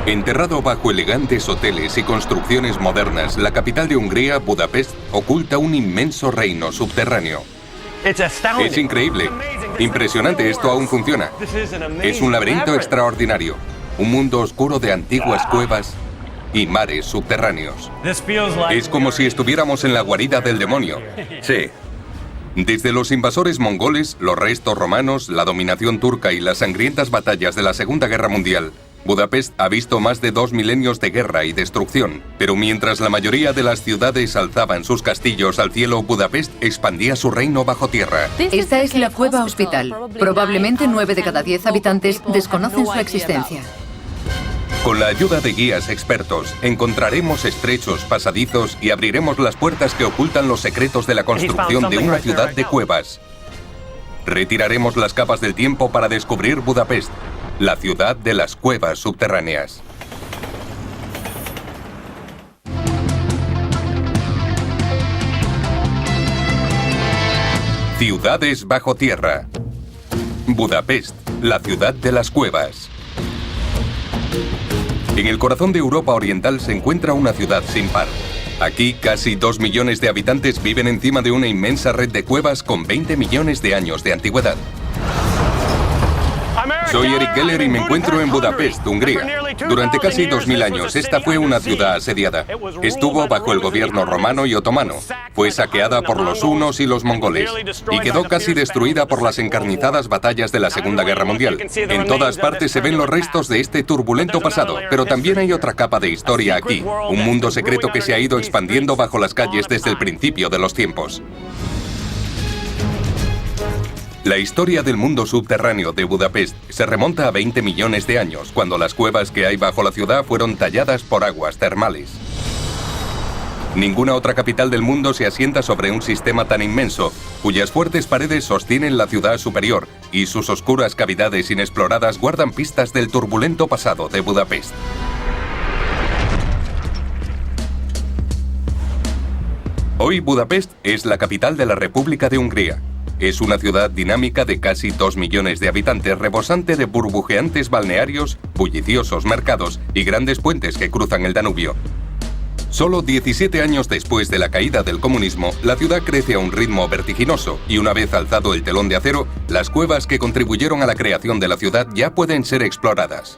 Enterrado bajo elegantes hoteles y construcciones modernas, la capital de Hungría, Budapest, oculta un inmenso reino subterráneo. Es increíble. Impresionante, esto aún funciona. Es un laberinto extraordinario. Un mundo oscuro de antiguas cuevas y mares subterráneos. Es como si estuviéramos en la guarida del demonio. Sí. Desde los invasores mongoles, los restos romanos, la dominación turca y las sangrientas batallas de la Segunda Guerra Mundial, Budapest ha visto más de 2 milenios de guerra y destrucción. Pero mientras la mayoría de las ciudades alzaban sus castillos al cielo, Budapest expandía su reino bajo tierra. Esta es la cueva hospital. Probablemente 9 de cada 10 habitantes desconocen su existencia. Con la ayuda de guías expertos, encontraremos estrechos pasadizos y abriremos las puertas que ocultan los secretos de la construcción de una ciudad de cuevas. Retiraremos las capas del tiempo para descubrir Budapest, la ciudad de las cuevas subterráneas. Ciudades bajo tierra. Budapest, la ciudad de las cuevas. En el corazón de Europa Oriental se encuentra una ciudad sin par. Aquí, casi 2 millones de habitantes viven encima de una inmensa red de cuevas con 20 millones de años de antigüedad. Soy Eric Geller y me encuentro en Budapest, Hungría. Durante casi 2000 años, esta fue una ciudad asediada. Estuvo bajo el gobierno romano y otomano. Fue saqueada por los hunos y los mongoles. Y quedó casi destruida por las encarnizadas batallas de la Segunda Guerra Mundial. En todas partes se ven los restos de este turbulento pasado, pero también hay otra capa de historia aquí. Un mundo secreto que se ha ido expandiendo bajo las calles desde el principio de los tiempos. La historia del mundo subterráneo de Budapest se remonta a 20 millones de años, cuando las cuevas que hay bajo la ciudad fueron talladas por aguas termales. Ninguna otra capital del mundo se asienta sobre un sistema tan inmenso, cuyas fuertes paredes sostienen la ciudad superior y sus oscuras cavidades inexploradas guardan pistas del turbulento pasado de Budapest. Hoy Budapest es la capital de la República de Hungría. Es una ciudad dinámica de casi 2 millones de habitantes, rebosante de burbujeantes balnearios, bulliciosos mercados y grandes puentes que cruzan el Danubio. Solo 17 años después de la caída del comunismo, la ciudad crece a un ritmo vertiginoso y una vez alzado el telón de acero, las cuevas que contribuyeron a la creación de la ciudad ya pueden ser exploradas.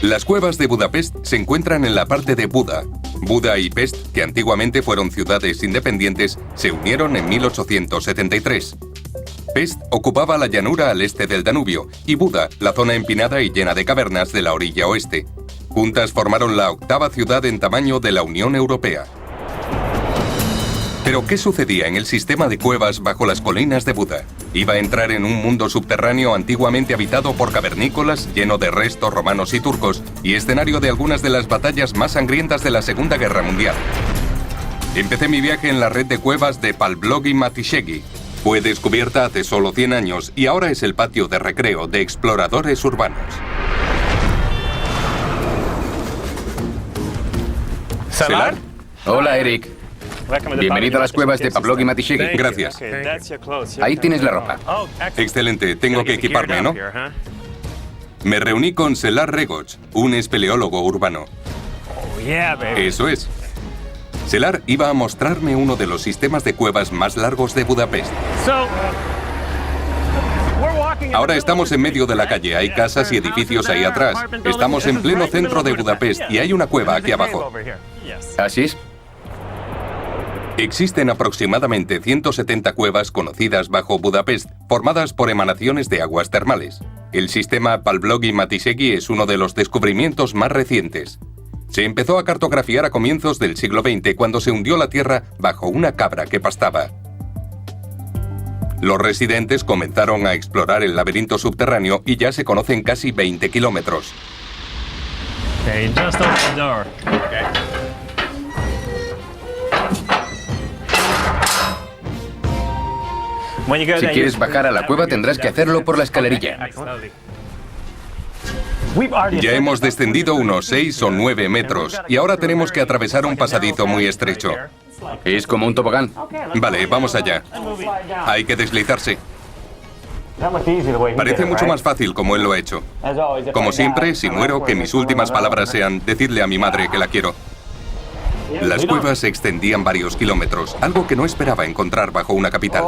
Las cuevas de Budapest se encuentran en la parte de Buda. Buda y Pest, que antiguamente fueron ciudades independientes, se unieron en 1873. Pest ocupaba la llanura al este del Danubio y Buda la zona empinada y llena de cavernas de la orilla oeste. Juntas formaron la 8ª ciudad en tamaño de la Unión Europea. ¿Pero qué sucedía en el sistema de cuevas bajo las colinas de Buda? Iba a entrar en un mundo subterráneo antiguamente habitado por cavernícolas, lleno de restos romanos y turcos, y escenario de algunas de las batallas más sangrientas de la Segunda Guerra Mundial. Empecé mi viaje en la red de cuevas de Palblogi Matiszegi. Fue descubierta hace solo 100 años y ahora es el patio de recreo de exploradores urbanos. ¿Selar? Hola, Eric. Bienvenido a las cuevas de Palblogi Matiszegi. Gracias. Ahí tienes la ropa. Excelente, tengo que equiparme, ¿no? Me reuní con Selar Regoc, un espeleólogo urbano. Eso es. Selar iba a mostrarme uno de los sistemas de cuevas más largos de Budapest. Ahora estamos en medio de la calle, hay casas y edificios ahí atrás. Estamos en pleno centro de Budapest y hay una cueva aquí abajo. ¿Así es? Existen aproximadamente 170 cuevas conocidas bajo Budapest, formadas por emanaciones de aguas termales. El sistema Palblogi Matiszegi es uno de los descubrimientos más recientes. Se empezó a cartografiar a comienzos del siglo XX cuando se hundió la tierra bajo una cabra que pastaba. Los residentes comenzaron a explorar el laberinto subterráneo y ya se conocen casi 20 kilómetros. Si quieres bajar a la cueva tendrás que hacerlo por la escalerilla. Ya hemos descendido unos 6 o 9 metros y ahora tenemos que atravesar un pasadizo muy estrecho. Es como un tobogán. Vale, vamos allá. Hay que deslizarse. Parece mucho más fácil como él lo ha hecho. Como siempre, si muero, que mis últimas palabras sean decirle a mi madre que la quiero. Las cuevas se extendían varios kilómetros, algo que no esperaba encontrar bajo una capital.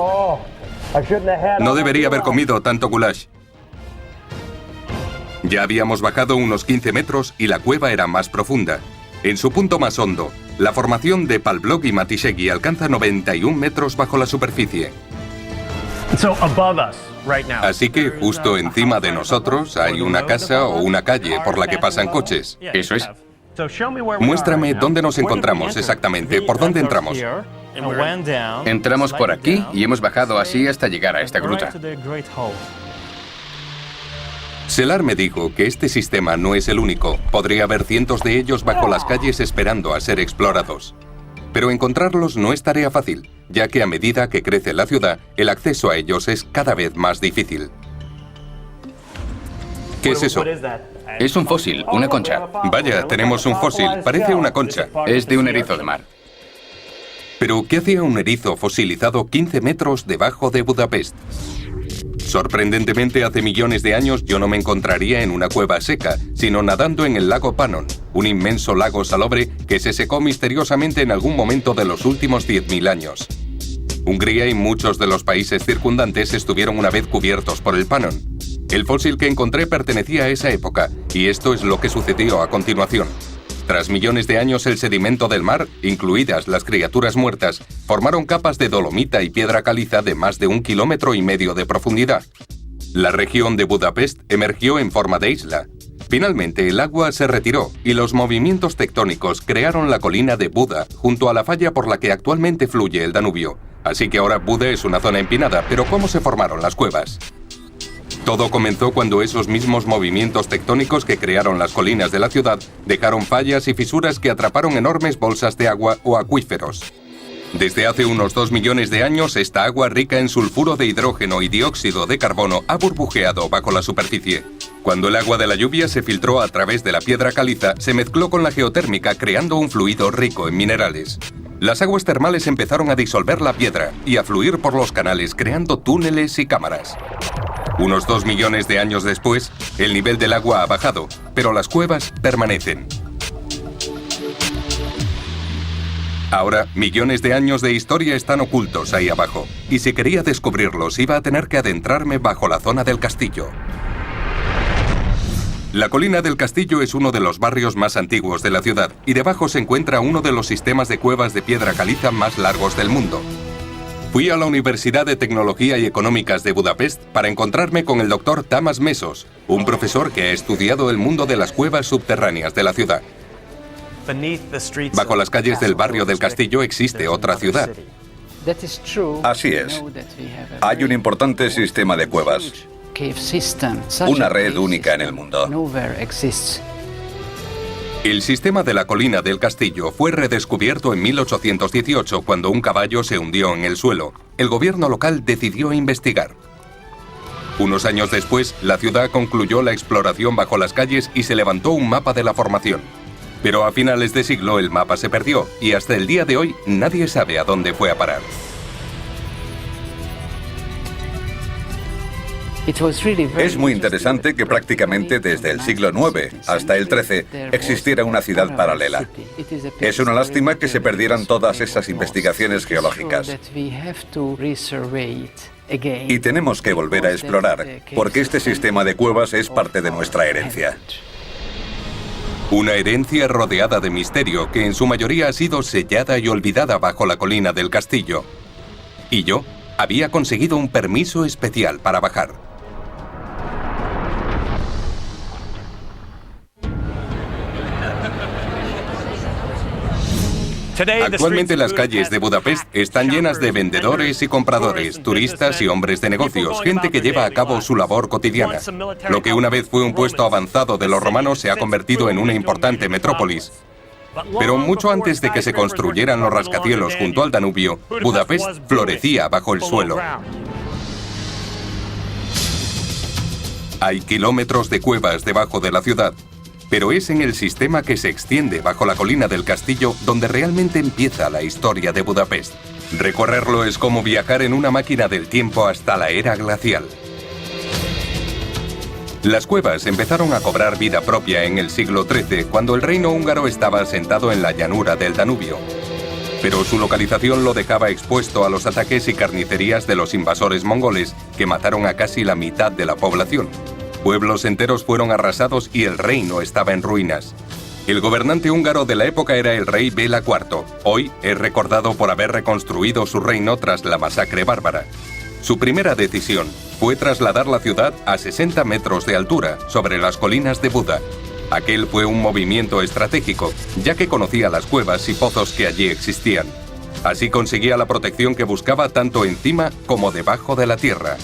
No debería haber comido tanto goulash. Ya habíamos bajado unos 15 metros y la cueva era más profunda. En su punto más hondo, la formación de Palblok y Matishegi alcanza 91 metros bajo la superficie. Así que justo encima de nosotros hay una casa o una calle por la que pasan coches. Eso es. Muéstrame dónde nos encontramos exactamente, por dónde entramos. Entramos por aquí y hemos bajado así hasta llegar a esta gruta. Selar me dijo que este sistema no es el único. Podría haber cientos de ellos bajo las calles esperando a ser explorados. Pero encontrarlos no es tarea fácil, ya que a medida que crece la ciudad, el acceso a ellos es cada vez más difícil. ¿Qué es eso? Es un fósil, una concha. Vaya, tenemos un fósil, parece una concha. Es de un erizo de mar. ¿Pero qué hacía un erizo fosilizado 15 metros debajo de Budapest? Sorprendentemente, hace millones de años yo no me encontraría en una cueva seca, sino nadando en el lago Pannon, un inmenso lago salobre que se secó misteriosamente en algún momento de los últimos 10.000 años. Hungría y muchos de los países circundantes estuvieron una vez cubiertos por el Pannon. El fósil que encontré pertenecía a esa época, y esto es lo que sucedió a continuación. Tras millones de años, el sedimento del mar, incluidas las criaturas muertas, formaron capas de dolomita y piedra caliza de más de 1,5 kilómetros de profundidad. La región de Budapest emergió en forma de isla. Finalmente, el agua se retiró y los movimientos tectónicos crearon la colina de Buda junto a la falla por la que actualmente fluye el Danubio. Así que ahora Buda es una zona empinada, pero ¿cómo se formaron las cuevas? Todo comenzó cuando esos mismos movimientos tectónicos que crearon las colinas de la ciudad dejaron fallas y fisuras que atraparon enormes bolsas de agua o acuíferos. Desde hace unos 2 millones de años, esta agua rica en sulfuro de hidrógeno y dióxido de carbono ha burbujeado bajo la superficie. Cuando el agua de la lluvia se filtró a través de la piedra caliza, se mezcló con la geotérmica creando un fluido rico en minerales. Las aguas termales empezaron a disolver la piedra y a fluir por los canales creando túneles y cámaras. Unos 2 millones de años después, el nivel del agua ha bajado, pero las cuevas permanecen. Ahora, millones de años de historia están ocultos ahí abajo, y si quería descubrirlos iba a tener que adentrarme bajo la zona del castillo. La colina del castillo es uno de los barrios más antiguos de la ciudad, y debajo se encuentra uno de los sistemas de cuevas de piedra caliza más largos del mundo. Fui a la Universidad de Tecnología y Económicas de Budapest para encontrarme con el Dr. Tamás Mesos, un profesor que ha estudiado el mundo de las cuevas subterráneas de la ciudad. Bajo las calles del barrio del castillo existe otra ciudad. Así es. Hay un importante sistema de cuevas. Una red única en el mundo. El sistema de la colina del castillo fue redescubierto en 1818 cuando un caballo se hundió en el suelo. El gobierno local decidió investigar. Unos años después, la ciudad concluyó la exploración bajo las calles y se levantó un mapa de la formación. Pero a finales de siglo el mapa se perdió y hasta el día de hoy nadie sabe a dónde fue a parar. Es muy interesante que prácticamente desde el siglo IX hasta el XIII existiera una ciudad paralela. Es una lástima que se perdieran todas esas investigaciones geológicas. Y tenemos que volver a explorar, porque este sistema de cuevas es parte de nuestra herencia. Una herencia rodeada de misterio que en su mayoría ha sido sellada y olvidada bajo la colina del castillo. Y yo había conseguido un permiso especial para bajar. Actualmente las calles de Budapest están llenas de vendedores y compradores, turistas y hombres de negocios, gente que lleva a cabo su labor cotidiana. Lo que una vez fue un puesto avanzado de los romanos se ha convertido en una importante metrópolis. Pero mucho antes de que se construyeran los rascacielos junto al Danubio, Budapest florecía bajo el suelo. Hay kilómetros de cuevas debajo de la ciudad. Pero es en el sistema que se extiende bajo la colina del castillo donde realmente empieza la historia de Budapest. Recorrerlo es como viajar en una máquina del tiempo hasta la era glacial. Las cuevas empezaron a cobrar vida propia en el siglo XIII, cuando el reino húngaro estaba asentado en la llanura del Danubio. Pero su localización lo dejaba expuesto a los ataques y carnicerías de los invasores mongoles, que mataron a casi la mitad de la población. Pueblos enteros fueron arrasados y el reino estaba en ruinas. El gobernante húngaro de la época era el rey Béla IV. Hoy es recordado por haber reconstruido su reino tras la masacre bárbara. Su primera decisión fue trasladar la ciudad a 60 metros de altura, sobre las colinas de Buda. Aquel fue un movimiento estratégico, ya que conocía las cuevas y pozos que allí existían. Así conseguía la protección que buscaba tanto encima como debajo de la tierra.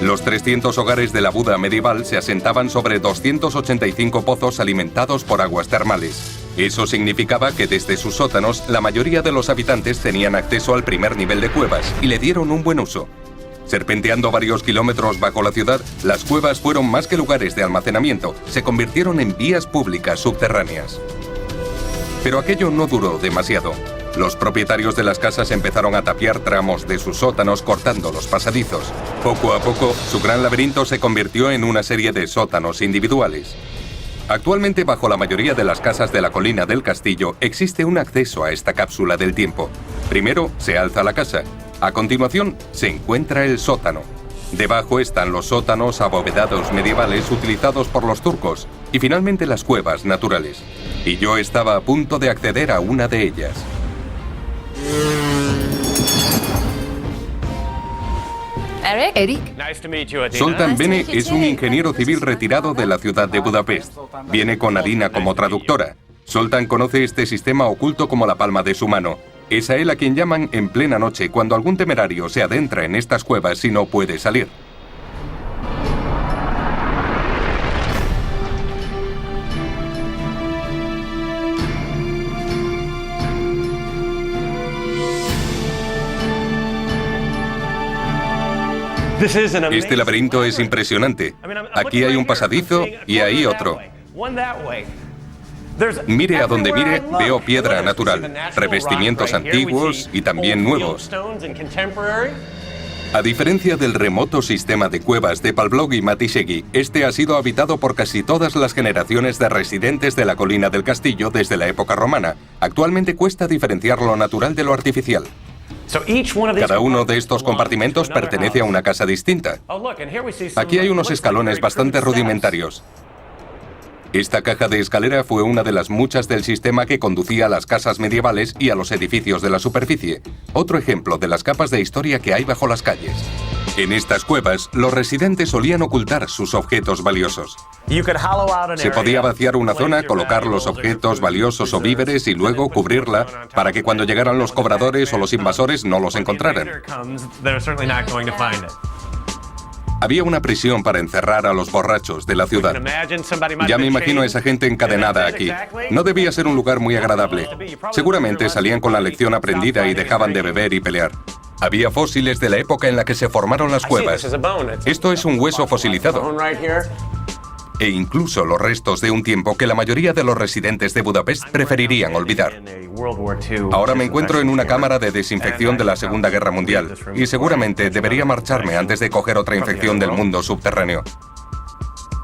Los 300 hogares de la Buda medieval se asentaban sobre 285 pozos alimentados por aguas termales. Eso significaba que desde sus sótanos la mayoría de los habitantes tenían acceso al primer nivel de cuevas y le dieron un buen uso. Serpenteando varios kilómetros bajo la ciudad, las cuevas fueron más que lugares de almacenamiento, se convirtieron en vías públicas subterráneas. Pero aquello no duró demasiado. Los propietarios de las casas empezaron a tapiar tramos de sus sótanos cortando los pasadizos. Poco a poco, su gran laberinto se convirtió en una serie de sótanos individuales. Actualmente, bajo la mayoría de las casas de la colina del castillo, existe un acceso a esta cápsula del tiempo. Primero se alza la casa. A continuación, se encuentra el sótano. Debajo están los sótanos abovedados medievales utilizados por los turcos. Y finalmente las cuevas naturales. Y yo estaba a punto de acceder a una de ellas. Eric. Zoltán Bene es un ingeniero civil retirado de la ciudad de Budapest. Viene con Adina como traductora. Zoltán conoce este sistema oculto como la palma de su mano. Es a él a quien llaman en plena noche cuando algún temerario se adentra en estas cuevas y no puede salir. Este laberinto es impresionante. Aquí hay un pasadizo y ahí otro. Mire a donde mire, veo piedra natural, revestimientos antiguos y también nuevos. A diferencia del remoto sistema de cuevas de Palblog y Matisegui, este ha sido habitado por casi todas las generaciones de residentes de la colina del castillo desde la época romana. Actualmente cuesta diferenciar lo natural de lo artificial. Cada uno de estos compartimentos pertenece a una casa distinta. Aquí hay unos escalones bastante rudimentarios. Esta caja de escalera fue una de las muchas del sistema que conducía a las casas medievales y a los edificios de la superficie. Otro ejemplo de las capas de historia que hay bajo las calles. En estas cuevas, los residentes solían ocultar sus objetos valiosos. Se podía vaciar una zona, colocar los objetos valiosos o víveres y luego cubrirla para que cuando llegaran los cobradores o los invasores no los encontraran. Había una prisión para encerrar a los borrachos de la ciudad. Ya me imagino a esa gente encadenada aquí. No debía ser un lugar muy agradable. Seguramente salían con la lección aprendida y dejaban de beber y pelear. Había fósiles de la época en la que se formaron las cuevas. Esto es un hueso fosilizado. E incluso los restos de un tiempo que la mayoría de los residentes de Budapest preferirían olvidar. Ahora me encuentro en una cámara de desinfección de la Segunda Guerra Mundial y seguramente debería marcharme antes de coger otra infección del mundo subterráneo.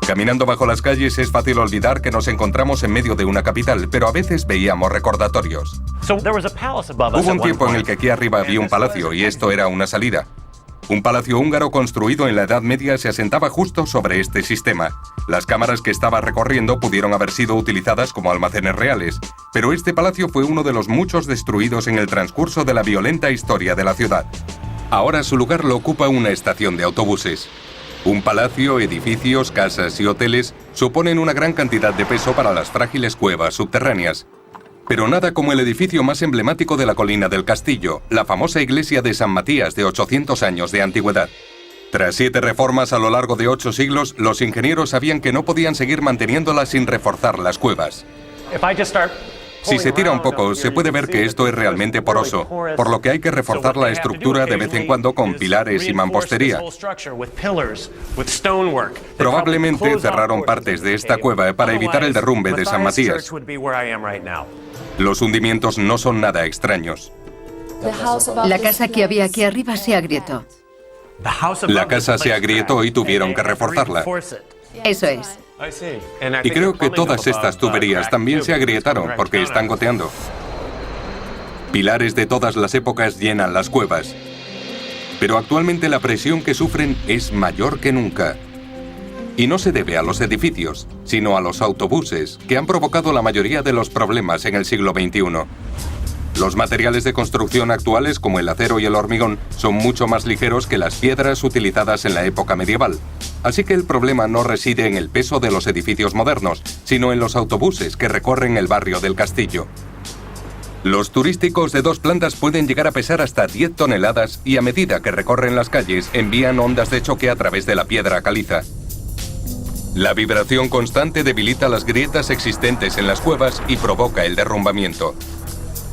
Caminando bajo las calles es fácil olvidar que nos encontramos en medio de una capital, pero a veces veíamos recordatorios. Hubo un tiempo en el que aquí arriba había un palacio y esto era una salida. Un palacio húngaro construido en la Edad Media se asentaba justo sobre este sistema. Las cámaras que estaba recorriendo pudieron haber sido utilizadas como almacenes reales, pero este palacio fue uno de los muchos destruidos en el transcurso de la violenta historia de la ciudad. Ahora su lugar lo ocupa una estación de autobuses. Un palacio, edificios, casas y hoteles suponen una gran cantidad de peso para las frágiles cuevas subterráneas. Pero nada como el edificio más emblemático de la colina del castillo, la famosa iglesia de San Matías de 800 años de antigüedad. Tras 7 reformas a lo largo de 8 siglos, los ingenieros sabían que no podían seguir manteniéndola sin reforzar las cuevas. Si se tira un poco, se puede ver que esto es realmente poroso, por lo que hay que reforzar la estructura de vez en cuando con pilares y mampostería. Probablemente cerraron partes de esta cueva para evitar el derrumbe de San Matías. Los hundimientos no son nada extraños. La casa que había aquí arriba se agrietó. La casa se agrietó y tuvieron que reforzarla. Eso es. Y creo que todas estas tuberías también se agrietaron porque están goteando. Pilares de todas las épocas llenan las cuevas. Pero actualmente la presión que sufren es mayor que nunca. Y no se debe a los edificios, sino a los autobuses, que han provocado la mayoría de los problemas en el siglo XXI. Los materiales de construcción actuales, como el acero y el hormigón, son mucho más ligeros que las piedras utilizadas en la época medieval. Así que el problema no reside en el peso de los edificios modernos, sino en los autobuses que recorren el barrio del Castillo. Los turísticos de 2 plantas pueden llegar a pesar hasta 10 toneladas y a medida que recorren las calles envían ondas de choque a través de la piedra caliza. La vibración constante debilita las grietas existentes en las cuevas y provoca el derrumbamiento.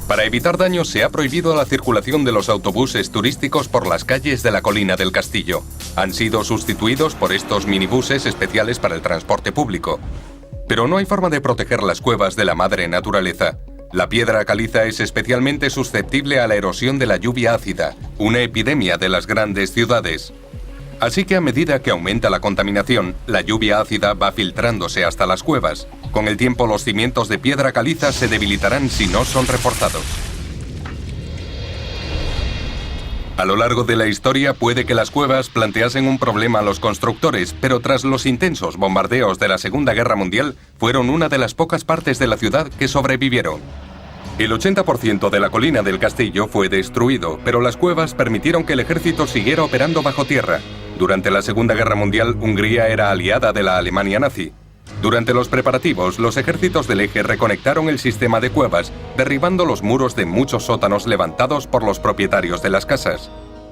Para evitar daños se ha prohibido la circulación de los autobuses turísticos por las calles de la colina del Castillo. Han sido sustituidos por estos minibuses especiales para el transporte público. Pero no hay forma de proteger las cuevas de la madre naturaleza. La piedra caliza es especialmente susceptible a la erosión de la lluvia ácida, una epidemia de las grandes ciudades. Así que a medida que aumenta la contaminación, la lluvia ácida va filtrándose hasta las cuevas. Con el tiempo los cimientos de piedra caliza se debilitarán si no son reforzados. A lo largo de la historia puede que las cuevas planteasen un problema a los constructores, pero tras los intensos bombardeos de la Segunda Guerra Mundial, fueron una de las pocas partes de la ciudad que sobrevivieron. El 80% de la colina del castillo fue destruido, pero las cuevas permitieron que el ejército siguiera operando bajo tierra. Durante la Segunda Guerra Mundial, Hungría era aliada de la Alemania nazi. Durante los preparativos, los ejércitos del eje reconectaron el sistema de cuevas, derribando los muros de muchos sótanos levantados por los propietarios de las casas.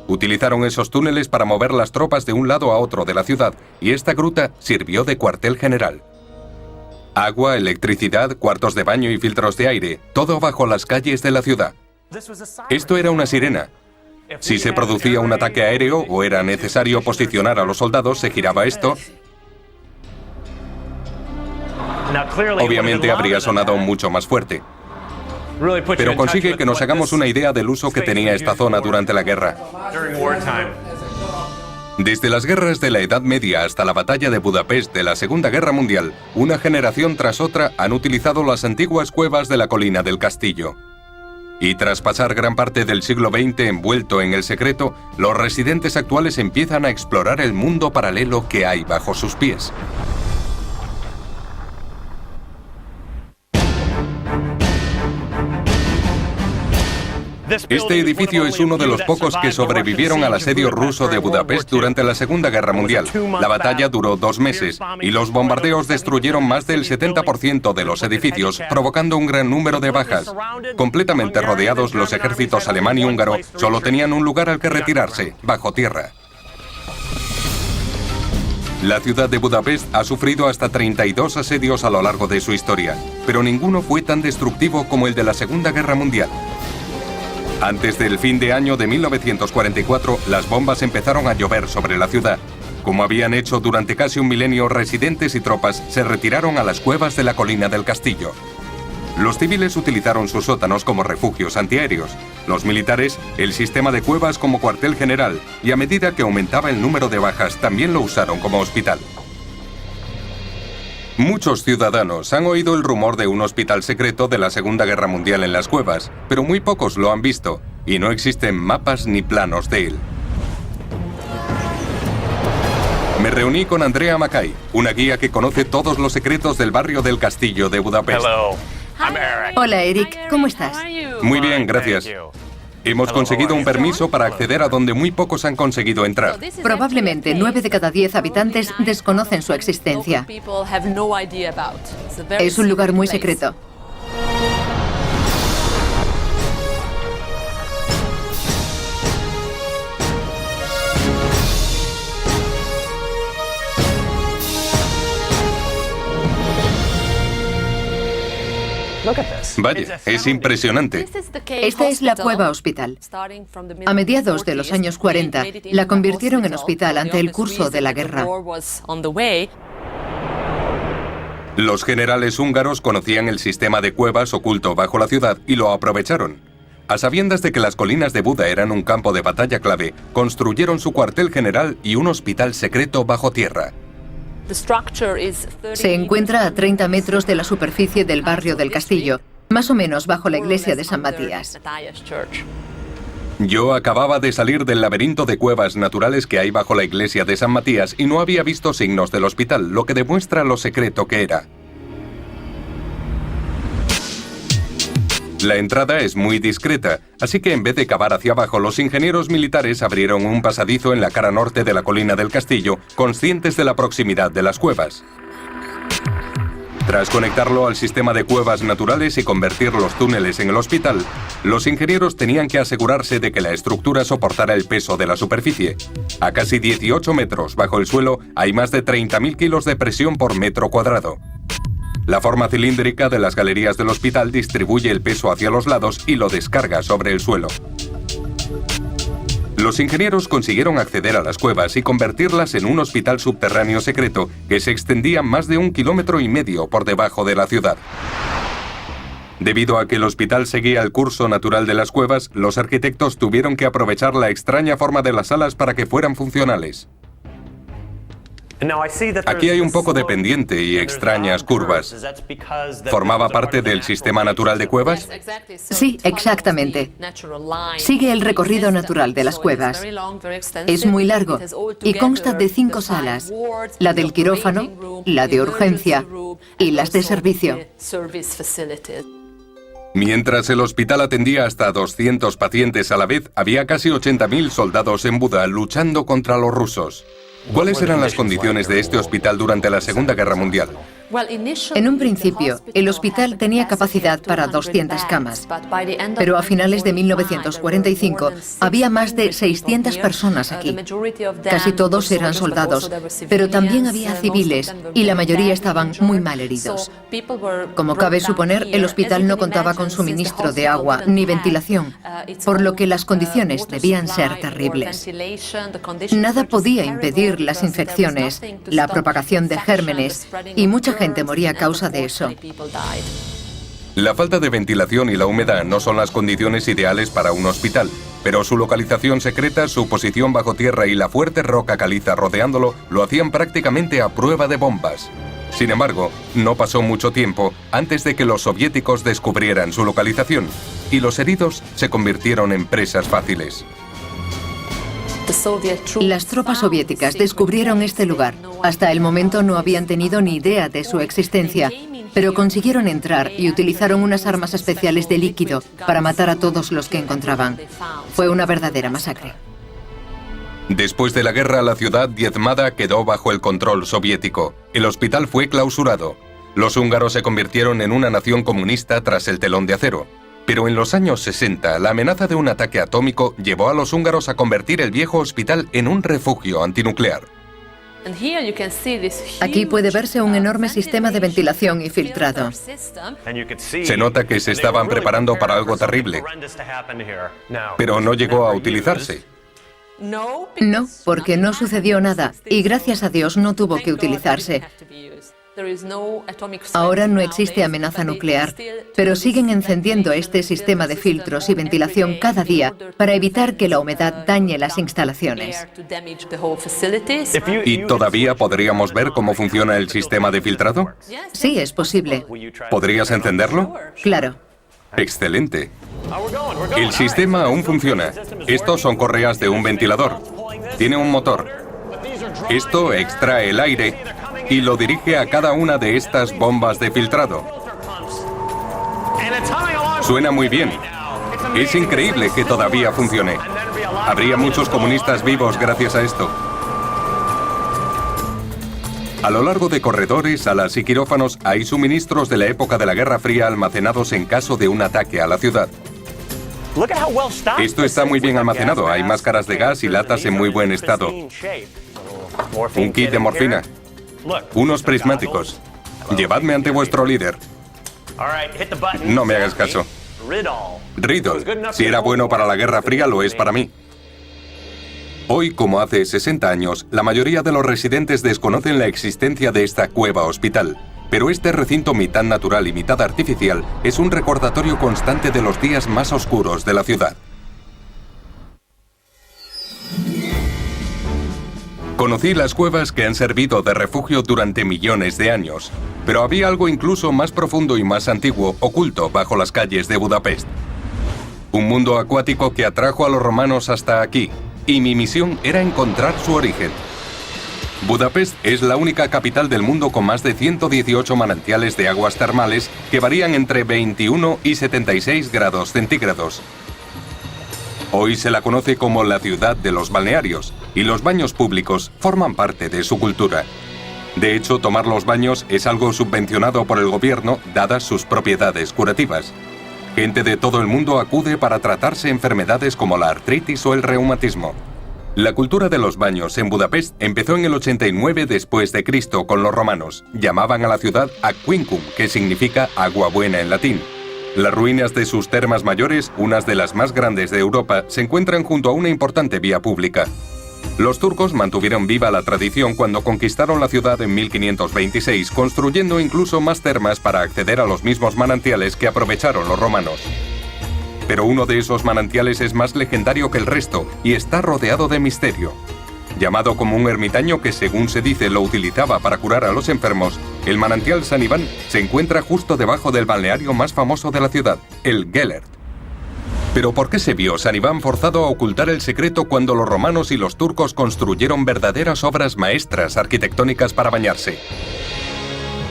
Utilizaron esos túneles para mover las tropas de un lado a otro de la ciudad, y esta gruta sirvió de cuartel general. Agua, electricidad, cuartos de baño y filtros de aire, todo bajo las calles de la ciudad. Esto era una sirena. Si se producía un ataque aéreo o era necesario posicionar a los soldados, se giraba esto. Obviamente habría sonado mucho más fuerte. Pero consigue que nos hagamos una idea del uso que tenía esta zona durante la guerra. Desde las guerras de la Edad Media hasta la batalla de Budapest de la Segunda Guerra Mundial, una generación tras otra han utilizado las antiguas cuevas de la colina del castillo. Y tras pasar gran parte del siglo XX envuelto en el secreto, los residentes actuales empiezan a explorar el mundo paralelo que hay bajo sus pies. Este edificio es uno de los pocos que sobrevivieron al asedio ruso de Budapest durante la Segunda Guerra Mundial. La batalla duró 2 meses y los bombardeos destruyeron más del 70% de los edificios, provocando un gran número de bajas. Completamente rodeados, los ejércitos alemán y húngaro solo tenían un lugar al que retirarse, bajo tierra. La ciudad de Budapest ha sufrido hasta 32 asedios a lo largo de su historia, pero ninguno fue tan destructivo como el de la Segunda Guerra Mundial. Antes del fin de año de 1944, las bombas empezaron a llover sobre la ciudad. Como habían hecho durante casi un milenio, residentes y tropas se retiraron a las cuevas de la colina del castillo. Los civiles utilizaron sus sótanos como refugios antiaéreos, los militares el sistema de cuevas como cuartel general, y a medida que aumentaba el número de bajas también lo usaron como hospital. Muchos ciudadanos han oído el rumor de un hospital secreto de la Segunda Guerra Mundial en las cuevas, pero muy pocos lo han visto, y no existen mapas ni planos de él. Me reuní con Andrea Mackay, una guía que conoce todos los secretos del barrio del Castillo de Budapest. Hola, Eric. ¿Cómo estás? Muy bien, gracias. Hemos conseguido un permiso para acceder a donde muy pocos han conseguido entrar. Probablemente 9 de cada 10 habitantes desconocen su existencia. Es un lugar muy secreto. Vaya, es impresionante. Esta es la cueva hospital. A mediados de los años 40, la convirtieron en hospital ante el curso de la guerra. Los generales húngaros conocían el sistema de cuevas oculto bajo la ciudad y lo aprovecharon. A sabiendas de que las colinas de Buda eran un campo de batalla clave, construyeron su cuartel general y un hospital secreto bajo tierra. Se encuentra a 30 metros de la superficie del barrio del Castillo, más o menos bajo la iglesia de San Matías. Yo acababa de salir del laberinto de cuevas naturales que hay bajo la iglesia de San Matías y no había visto signos del hospital, lo que demuestra lo secreto que era. La entrada es muy discreta, así que en vez de cavar hacia abajo, los ingenieros militares abrieron un pasadizo en la cara norte de la colina del castillo, conscientes de la proximidad de las cuevas. Tras conectarlo al sistema de cuevas naturales y convertir los túneles en el hospital, los ingenieros tenían que asegurarse de que la estructura soportara el peso de la superficie. A casi 18 metros bajo el suelo hay más de 30.000 kilos de presión por metro cuadrado. La forma cilíndrica de las galerías del hospital distribuye el peso hacia los lados y lo descarga sobre el suelo. Los ingenieros consiguieron acceder a las cuevas y convertirlas en un hospital subterráneo secreto que se extendía más de 1,5 kilómetros por debajo de la ciudad. Debido a que el hospital seguía el curso natural de las cuevas, los arquitectos tuvieron que aprovechar la extraña forma de las salas para que fueran funcionales. Aquí hay un poco de pendiente y extrañas curvas. ¿Formaba parte del sistema natural de cuevas? Sí, exactamente. Sigue el recorrido natural de las cuevas. Es muy largo y consta de 5 salas, la del quirófano, la de urgencia y las de servicio. Mientras el hospital atendía hasta 200 pacientes a la vez, había casi 80.000 soldados en Buda luchando contra los rusos. ¿Cuáles eran las condiciones de este hospital durante la Segunda Guerra Mundial? En un principio, el hospital tenía capacidad para 200 camas, pero a finales de 1945 había más de 600 personas aquí. Casi todos eran soldados, pero también había civiles y la mayoría estaban muy mal heridos. Como cabe suponer, el hospital no contaba con suministro de agua ni ventilación, por lo que las condiciones debían ser terribles. Nada podía impedir las infecciones, la propagación de gérmenes, y mucha gente moría a causa de eso. La falta de ventilación y la humedad no son las condiciones ideales para un hospital, pero su localización secreta, su posición bajo tierra y la fuerte roca caliza rodeándolo lo hacían prácticamente a prueba de bombas. Sin embargo, no pasó mucho tiempo antes de que los soviéticos descubrieran su localización, y los heridos se convirtieron en presas fáciles. Las tropas soviéticas descubrieron este lugar. Hasta el momento no habían tenido ni idea de su existencia, pero consiguieron entrar y utilizaron unas armas especiales de líquido para matar a todos los que encontraban. Fue una verdadera masacre. Después de la guerra, la ciudad diezmada quedó bajo el control soviético. El hospital fue clausurado. Los húngaros se convirtieron en una nación comunista tras el telón de acero. Pero en los años 60, la amenaza de un ataque atómico llevó a los húngaros a convertir el viejo hospital en un refugio antinuclear. Aquí puede verse un enorme sistema de ventilación y filtrado. Se nota que se estaban preparando para algo terrible, pero no llegó a utilizarse. No, porque no sucedió nada y gracias a Dios no tuvo que utilizarse. Ahora no existe amenaza nuclear, pero siguen encendiendo este sistema de filtros y ventilación cada día para evitar que la humedad dañe las instalaciones. ¿Y todavía podríamos ver cómo funciona el sistema de filtrado? Sí, es posible. ¿Podrías encenderlo? Claro. Excelente. El sistema aún funciona. Estos son correas de un ventilador. Tiene un motor. Esto extrae el aire y lo dirige a cada una de estas bombas de filtrado. Suena muy bien. Es increíble que todavía funcione. Habría muchos comunistas vivos gracias a esto. A lo largo de corredores, salas y quirófanos hay suministros de la época de la Guerra Fría almacenados en caso de un ataque a la ciudad. Esto está muy bien almacenado. Hay máscaras de gas y latas en muy buen estado. Un kit de morfina. Unos prismáticos. Llevadme ante vuestro líder. No me hagas caso. Riddle, si era bueno para la Guerra Fría, lo es para mí. Hoy, como hace 60 años, la mayoría de los residentes desconocen la existencia de esta cueva hospital. Pero este recinto mitad natural y mitad artificial es un recordatorio constante de los días más oscuros de la ciudad. Conocí las cuevas que han servido de refugio durante millones de años, pero había algo incluso más profundo y más antiguo oculto bajo las calles de Budapest. Un mundo acuático que atrajo a los romanos hasta aquí, y mi misión era encontrar su origen. Budapest es la única capital del mundo con más de 118 manantiales de aguas termales que varían entre 21 y 76 grados centígrados. Hoy se la conoce como la ciudad de los balnearios, y los baños públicos forman parte de su cultura. De hecho, tomar los baños es algo subvencionado por el gobierno, dadas sus propiedades curativas. Gente de todo el mundo acude para tratarse enfermedades como la artritis o el reumatismo. La cultura de los baños en Budapest empezó en el 89 después de Cristo con los romanos. Llamaban a la ciudad Aquincum, que significa agua buena en latín. Las ruinas de sus termas mayores, unas de las más grandes de Europa, se encuentran junto a una importante vía pública. Los turcos mantuvieron viva la tradición cuando conquistaron la ciudad en 1526, construyendo incluso más termas para acceder a los mismos manantiales que aprovecharon los romanos. Pero uno de esos manantiales es más legendario que el resto y está rodeado de misterio. Llamado como un ermitaño que, según se dice, lo utilizaba para curar a los enfermos, el manantial San Iván se encuentra justo debajo del balneario más famoso de la ciudad, el Gellert. Pero ¿por qué se vio San Iván forzado a ocultar el secreto cuando los romanos y los turcos construyeron verdaderas obras maestras arquitectónicas para bañarse?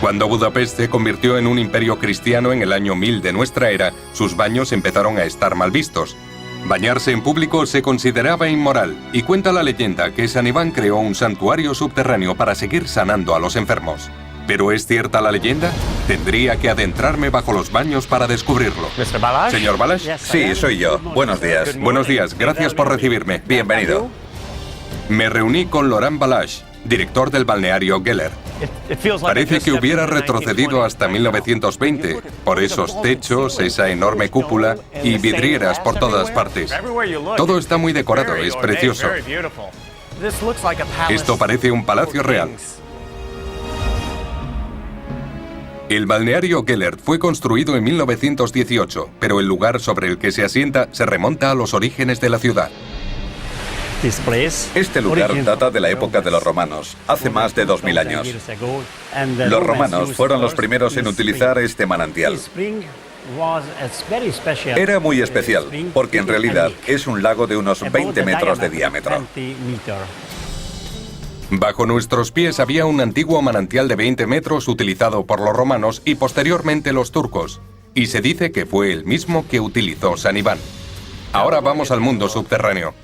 Cuando Budapest se convirtió en un imperio cristiano en el año 1000 de nuestra era, sus baños empezaron a estar mal vistos. Bañarse en público se consideraba inmoral, y cuenta la leyenda que San Iván creó un santuario subterráneo para seguir sanando a los enfermos. ¿Pero es cierta la leyenda? Tendría que adentrarme bajo los baños para descubrirlo. ¿Señor Balázs? Sí, soy yo. Buenos días. Buenos días, gracias por recibirme. Bienvenido. Me reuní con Laurent Balázs, director del balneario Gellert. Parece que hubiera retrocedido hasta 1920, por esos techos, esa enorme cúpula y vidrieras por todas partes. Todo está muy decorado, es precioso. Esto parece un palacio real. El balneario Gellert fue construido en 1918, pero el lugar sobre el que se asienta se remonta a los orígenes de la ciudad. Este lugar data de la época de los romanos, hace más de 2000 años. Los romanos fueron los primeros en utilizar este manantial. Era muy especial, porque en realidad es un lago de unos 20 metros de diámetro. Bajo nuestros pies había un antiguo manantial de 20 metros utilizado por los romanos y posteriormente los turcos, y se dice que fue el mismo que utilizó San Iván. Ahora vamos al mundo subterráneo.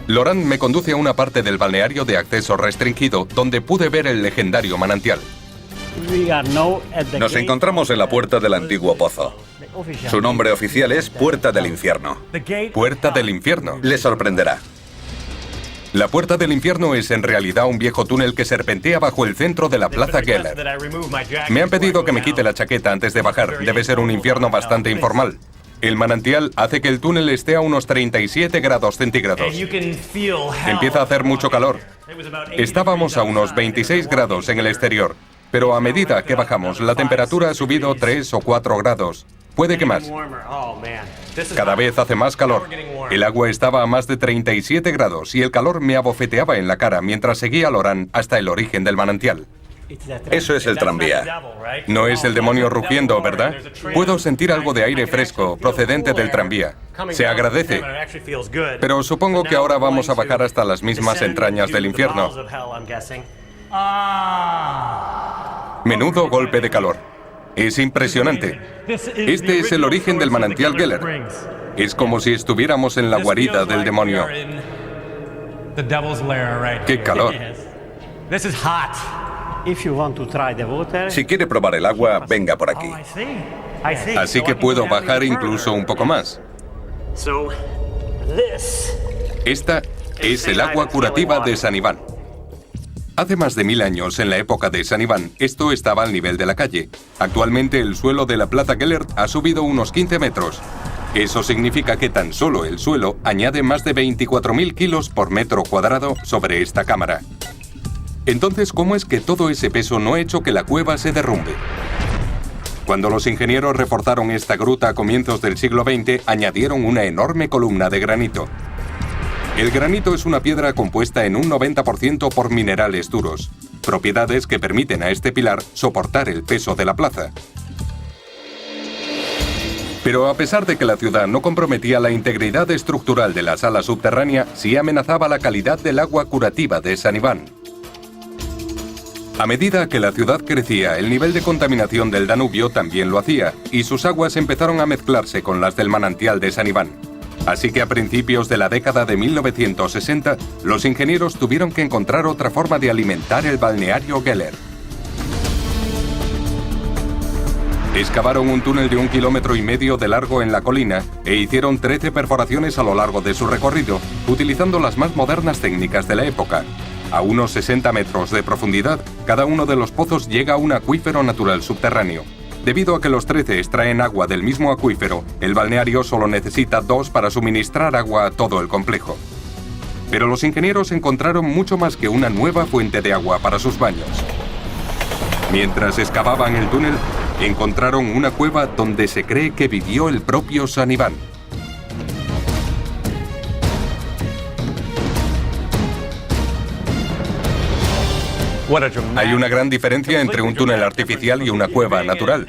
Laurent me conduce a una parte del balneario de acceso restringido donde pude ver el legendario manantial. Nos encontramos en la puerta del antiguo pozo. Su nombre oficial es Puerta del Infierno. Puerta del Infierno. Le sorprenderá. La Puerta del Infierno es en realidad un viejo túnel que serpentea bajo el centro de la Plaza Gellert. Me han pedido que me quite la chaqueta antes de bajar. Debe ser un infierno bastante informal. El manantial hace que el túnel esté a unos 37 grados centígrados. Empieza a hacer mucho calor. Estábamos a unos 26 grados en el exterior, pero a medida que bajamos, la temperatura ha subido 3 o 4 grados. Puede que más. Cada vez hace más calor. El agua estaba a más de 37 grados y el calor me abofeteaba en la cara mientras seguía a Laurent hasta el origen del manantial. Eso es el tranvía. No es el demonio rugiendo, ¿verdad? Puedo sentir algo de aire fresco procedente del tranvía. Se agradece. Pero supongo que ahora vamos a bajar hasta las mismas entrañas del infierno. Menudo golpe de calor. Es impresionante. Este es el origen del manantial Gellert. Es como si estuviéramos en la guarida del demonio. ¡Qué calor! Si quiere probar el agua, venga por aquí. Así que puedo bajar incluso un poco más. Esta es el agua curativa de San Iván. Hace más de 1000 años, en la época de San Iván, esto estaba al nivel de la calle. Actualmente el suelo de la Plaza Gellert ha subido unos 15 metros. Eso significa que tan solo el suelo añade más de 24.000 kilos por metro cuadrado sobre esta cámara. Entonces, ¿cómo es que todo ese peso no ha hecho que la cueva se derrumbe? Cuando los ingenieros reforzaron esta gruta a comienzos del siglo XX, añadieron una enorme columna de granito. El granito es una piedra compuesta en un 90% por minerales duros, propiedades que permiten a este pilar soportar el peso de la plaza. Pero a pesar de que la ciudad no comprometía la integridad estructural de la sala subterránea, sí amenazaba la calidad del agua curativa de San Iván. A medida que la ciudad crecía, el nivel de contaminación del Danubio también lo hacía, y sus aguas empezaron a mezclarse con las del manantial de San Iván. Así que a principios de la década de 1960, los ingenieros tuvieron que encontrar otra forma de alimentar el balneario Geller. Excavaron un túnel de 1,5 kilómetros de largo en la colina e hicieron 13 perforaciones a lo largo de su recorrido, utilizando las más modernas técnicas de la época. A unos 60 metros de profundidad, cada uno de los pozos llega a un acuífero natural subterráneo. Debido a que los 13 extraen agua del mismo acuífero, el balneario solo necesita 2 para suministrar agua a todo el complejo. Pero los ingenieros encontraron mucho más que una nueva fuente de agua para sus baños. Mientras excavaban el túnel, encontraron una cueva donde se cree que vivió el propio San Iván. Hay una gran diferencia entre un túnel artificial y una cueva natural.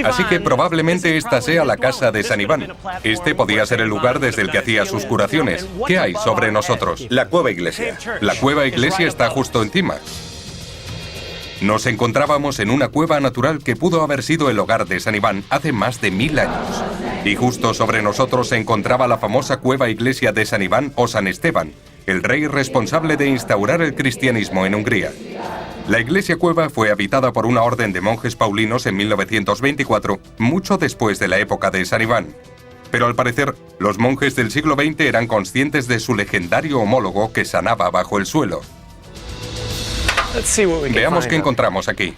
Así que probablemente esta sea la casa de San Iván. Este podía ser el lugar desde el que hacía sus curaciones. ¿Qué hay sobre nosotros? La cueva iglesia. La cueva iglesia está justo encima. Nos encontrábamos en una cueva natural que pudo haber sido el hogar de San Iván hace más de 1000 años. Y justo sobre nosotros se encontraba la famosa cueva iglesia de San Iván o San Esteban, el rey responsable de instaurar el cristianismo en Hungría. La iglesia cueva fue habitada por una orden de monjes paulinos en 1924, mucho después de la época de San Iván. Pero al parecer, los monjes del siglo XX eran conscientes de su legendario homólogo que sanaba bajo el suelo. Veamos qué encontramos aquí.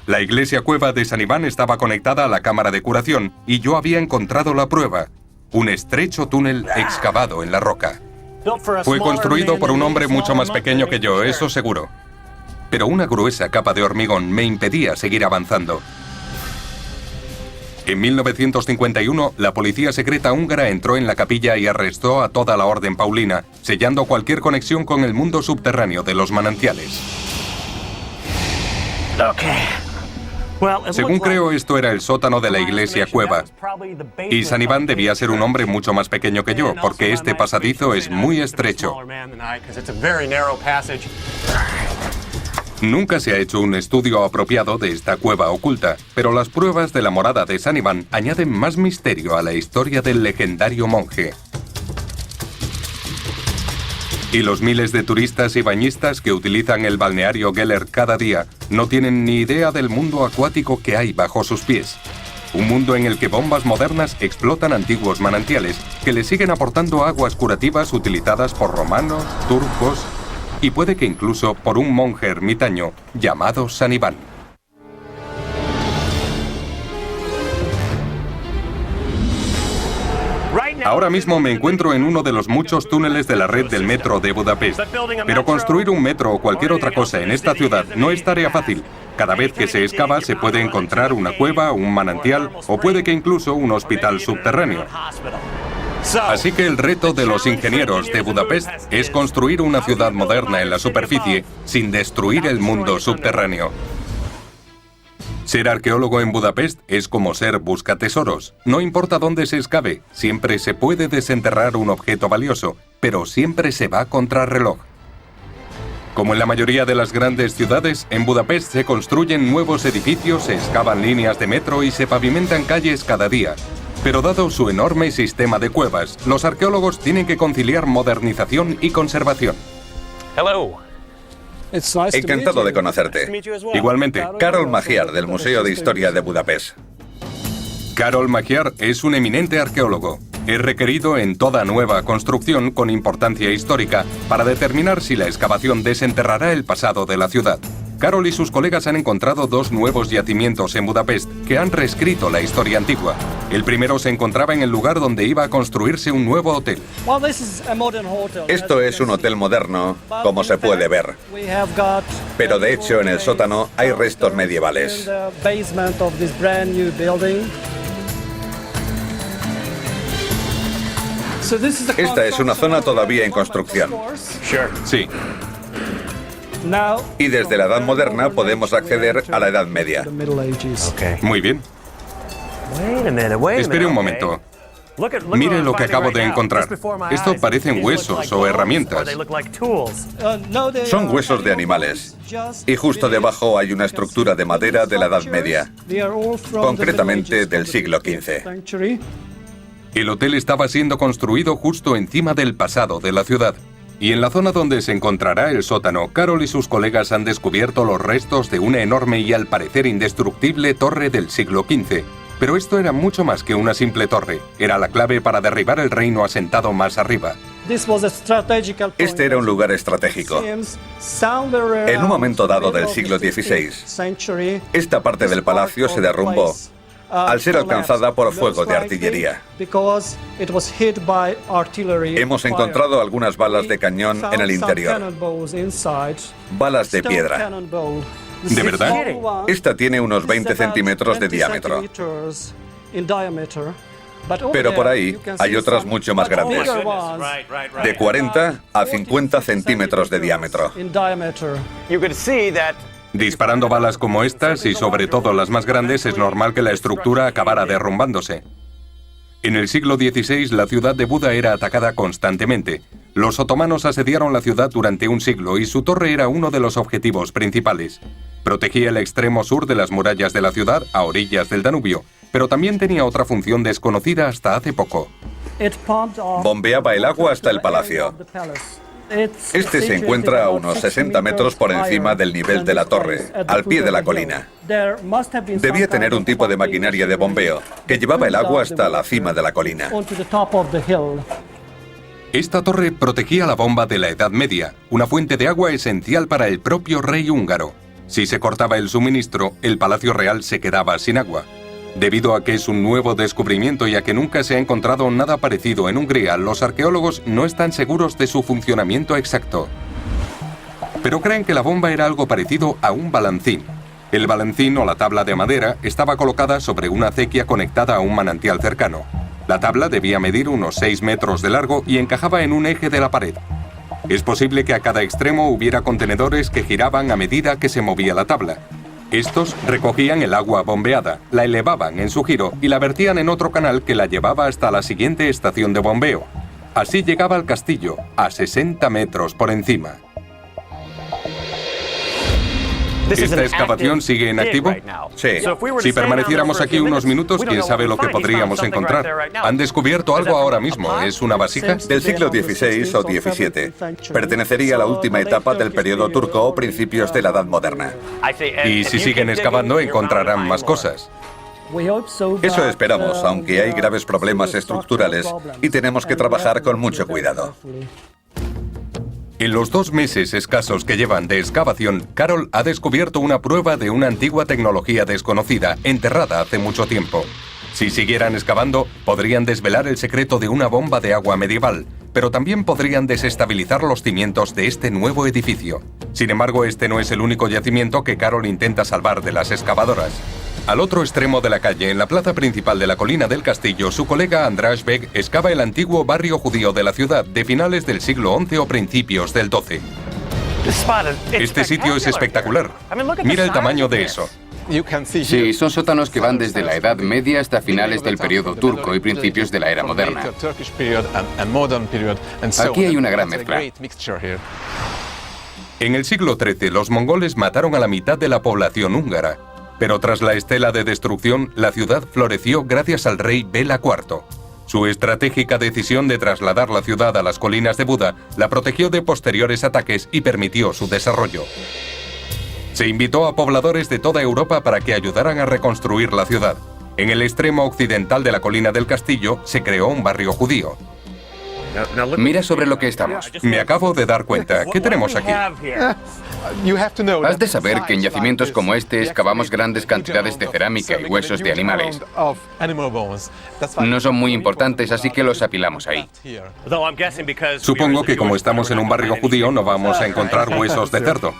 La iglesia cueva de San Iván estaba conectada a la cámara de curación y yo había encontrado la prueba, un estrecho túnel excavado en la roca. Fue construido por un hombre mucho más pequeño que yo, eso seguro. Pero una gruesa capa de hormigón me impedía seguir avanzando. En 1951, la policía secreta húngara entró en la capilla y arrestó a toda la orden paulina, sellando cualquier conexión con el mundo subterráneo de los manantiales. Según creo, esto era el sótano de la iglesia cueva. Y San Iván debía ser un hombre mucho más pequeño que yo, porque este pasadizo es muy estrecho. Nunca se ha hecho un estudio apropiado de esta cueva oculta, pero las pruebas de la morada de San Iván añaden más misterio a la historia del legendario monje. Y los miles de turistas y bañistas que utilizan el balneario Geller cada día no tienen ni idea del mundo acuático que hay bajo sus pies. Un mundo en el que bombas modernas explotan antiguos manantiales que le siguen aportando aguas curativas utilizadas por romanos, turcos y puede que incluso por un monje ermitaño llamado San Iván. Ahora mismo me encuentro en uno de los muchos túneles de la red del metro de Budapest. Pero construir un metro o cualquier otra cosa en esta ciudad no es tarea fácil. Cada vez que se excava se puede encontrar una cueva, un manantial o puede que incluso un hospital subterráneo. Así que el reto de los ingenieros de Budapest es construir una ciudad moderna en la superficie sin destruir el mundo subterráneo. Ser arqueólogo en Budapest es como ser buscatesoros. No importa dónde se excave, siempre se puede desenterrar un objeto valioso, pero siempre se va contrarreloj. Como en la mayoría de las grandes ciudades, en Budapest se construyen nuevos edificios, se excavan líneas de metro y se pavimentan calles cada día. Pero dado su enorme sistema de cuevas, los arqueólogos tienen que conciliar modernización y conservación. Encantado de conocerte. Igualmente. Karol Magyar, del Museo de Historia de Budapest. Karol Magyar es un eminente arqueólogo. Es requerido en toda nueva construcción con importancia histórica para determinar si la excavación desenterrará el pasado de la ciudad. Karol y sus colegas han encontrado dos nuevos yacimientos en Budapest que han reescrito la historia antigua. El primero se encontraba en el lugar donde iba a construirse un nuevo hotel. Esto es un hotel moderno, como se puede ver. Pero de hecho en el sótano hay restos medievales. Esta es una zona todavía en construcción. Sí. Y desde la Edad Moderna podemos acceder a la Edad Media. Muy bien. Espere un momento. Mire lo que acabo de encontrar. Esto parecen huesos o herramientas. Son huesos de animales. Y justo debajo hay una estructura de madera de la Edad Media, concretamente del siglo XV. El hotel estaba siendo construido justo encima del pasado de la ciudad. Y en la zona donde se encontrará el sótano, Karol y sus colegas han descubierto los restos de una enorme y al parecer indestructible torre del siglo XV. Pero esto era mucho más que una simple torre. Era la clave para derribar el reino asentado más arriba. Este era un lugar estratégico. En un momento dado del siglo XVI, esta parte del palacio se derrumbó al ser alcanzada por fuego de artillería. Hemos encontrado algunas balas de cañón en el interior. Balas de piedra. ¿De verdad? Esta tiene unos 20 centímetros de diámetro. Pero por ahí hay otras mucho más grandes, de 40 a 50 centímetros de diámetro. Disparando balas como estas, y sobre todo las más grandes, es normal que la estructura acabara derrumbándose. En el siglo XVI, la ciudad de Buda era atacada constantemente. Los otomanos asediaron la ciudad durante un siglo y su torre era uno de los objetivos principales. Protegía el extremo sur de las murallas de la ciudad, a orillas del Danubio, pero también tenía otra función desconocida hasta hace poco. Bombeaba el agua hasta el palacio. Este se encuentra a unos 60 metros por encima del nivel de la torre, al pie de la colina. Debía tener un tipo de maquinaria de bombeo que llevaba el agua hasta la cima de la colina. Esta torre protegía la bomba de la Edad Media, una fuente de agua esencial para el propio rey húngaro. Si se cortaba el suministro, el Palacio Real se quedaba sin agua. Debido a que es un nuevo descubrimiento y a que nunca se ha encontrado nada parecido en Hungría, los arqueólogos no están seguros de su funcionamiento exacto. Pero creen que la bomba era algo parecido a un balancín. El balancín o la tabla de madera estaba colocada sobre una acequia conectada a un manantial cercano. La tabla debía medir unos 6 metros de largo y encajaba en un eje de la pared. Es posible que a cada extremo hubiera contenedores que giraban a medida que se movía la tabla. Estos recogían el agua bombeada, la elevaban en su giro y la vertían en otro canal que la llevaba hasta la siguiente estación de bombeo. Así llegaba al castillo, a 60 metros por encima. ¿Esta excavación sigue en activo? Sí. Si permaneciéramos aquí unos minutos, quién sabe lo que podríamos encontrar. Han descubierto algo ahora mismo. ¿Es una vasija? Del siglo XVI o XVII. Pertenecería a la última etapa del periodo turco o principios de la Edad Moderna. Y si siguen excavando, encontrarán más cosas. Eso esperamos, aunque hay graves problemas estructurales y tenemos que trabajar con mucho cuidado. En los 2 meses escasos que llevan de excavación, Karol ha descubierto una prueba de una antigua tecnología desconocida, enterrada hace mucho tiempo. Si siguieran excavando, podrían desvelar el secreto de una bomba de agua medieval, pero también podrían desestabilizar los cimientos de este nuevo edificio. Sin embargo, este no es el único yacimiento que Karol intenta salvar de las excavadoras. Al otro extremo de la calle, en la plaza principal de la colina del castillo, su colega András Beck excava el antiguo barrio judío de la ciudad de finales del siglo XI o principios del XII. Este sitio es espectacular. Mira el tamaño de eso. Sí, son sótanos que van desde la Edad Media hasta finales del periodo turco y principios de la era moderna. Aquí hay una gran mezcla. En el siglo XIII, los mongoles mataron a la mitad de la población húngara. Pero tras la estela de destrucción, la ciudad floreció gracias al rey Bela IV. Su estratégica decisión de trasladar la ciudad a las colinas de Buda la protegió de posteriores ataques y permitió su desarrollo. Se invitó a pobladores de toda Europa para que ayudaran a reconstruir la ciudad. En el extremo occidental de la colina del castillo se creó un barrio judío. Mira sobre lo que estamos. Me acabo de dar cuenta. ¿Qué tenemos aquí? Has de saber que en yacimientos como este excavamos grandes cantidades de cerámica y huesos de animales. No son muy importantes, así que los apilamos ahí. Supongo que como estamos en un barrio judío no vamos a encontrar huesos de cerdo.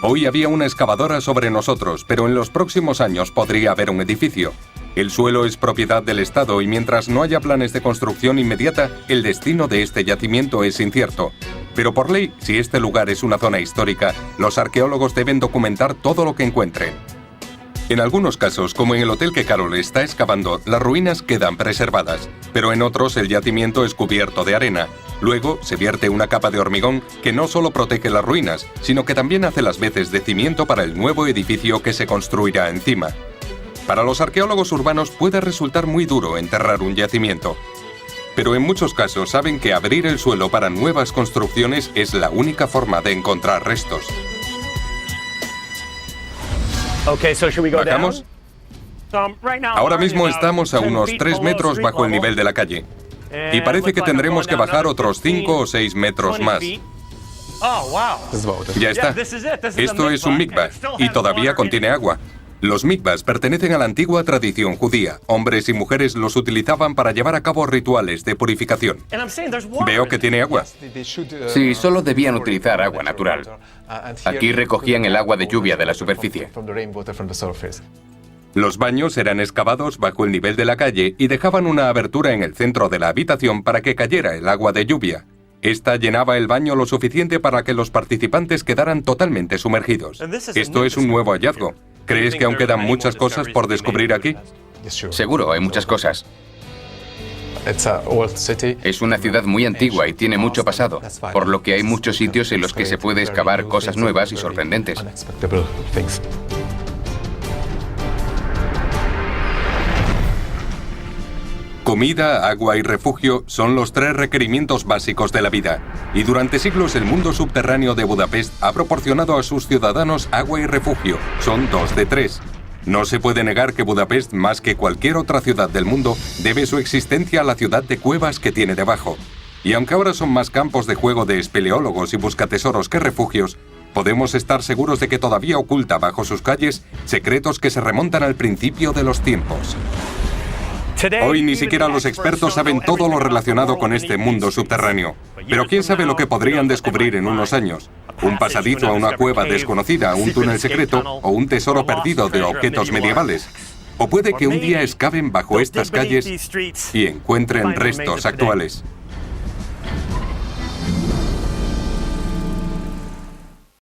Hoy había una excavadora sobre nosotros, pero en los próximos años podría haber un edificio. El suelo es propiedad del Estado y mientras no haya planes de construcción inmediata, el destino de este yacimiento es incierto. Pero por ley, si este lugar es una zona histórica, los arqueólogos deben documentar todo lo que encuentren. En algunos casos, como en el hotel que Carol está excavando, las ruinas quedan preservadas, pero en otros el yacimiento es cubierto de arena. Luego se vierte una capa de hormigón que no solo protege las ruinas, sino que también hace las veces de cimiento para el nuevo edificio que se construirá encima. Para los arqueólogos urbanos puede resultar muy duro enterrar un yacimiento, pero en muchos casos saben que abrir el suelo para nuevas construcciones es la única forma de encontrar restos. ¿Bajamos? Ahora mismo estamos a unos 3 metros bajo el nivel de la calle. Y parece que tendremos que bajar otros 5 o 6 metros más. Ya está. Esto es un mikvah y todavía contiene agua. Los mikvahs pertenecen a la antigua tradición judía. Hombres y mujeres los utilizaban para llevar a cabo rituales de purificación. Veo que tiene agua. Sí, solo debían utilizar agua natural. Aquí recogían el agua de lluvia de la superficie. Los baños eran excavados bajo el nivel de la calle y dejaban una abertura en el centro de la habitación para que cayera el agua de lluvia. Esta llenaba el baño lo suficiente para que los participantes quedaran totalmente sumergidos. Esto es un nuevo hallazgo. ¿Crees que aún quedan muchas cosas por descubrir aquí? Seguro, hay muchas cosas. Es una ciudad muy antigua y tiene mucho pasado, por lo que hay muchos sitios en los que se puede excavar cosas nuevas y sorprendentes. Comida, agua y refugio son los 3 requerimientos básicos de la vida. Y durante siglos el mundo subterráneo de Budapest ha proporcionado a sus ciudadanos agua y refugio. Son 2 de 3. No se puede negar que Budapest, más que cualquier otra ciudad del mundo, debe su existencia a la ciudad de cuevas que tiene debajo. Y aunque ahora son más campos de juego de espeleólogos y buscatesoros que refugios, podemos estar seguros de que todavía oculta bajo sus calles secretos que se remontan al principio de los tiempos. Hoy ni siquiera los expertos saben todo lo relacionado con este mundo subterráneo. Pero quién sabe lo que podrían descubrir en unos años. Un pasadizo a una cueva desconocida, un túnel secreto o un tesoro perdido de objetos medievales. O puede que un día excaven bajo estas calles y encuentren restos actuales.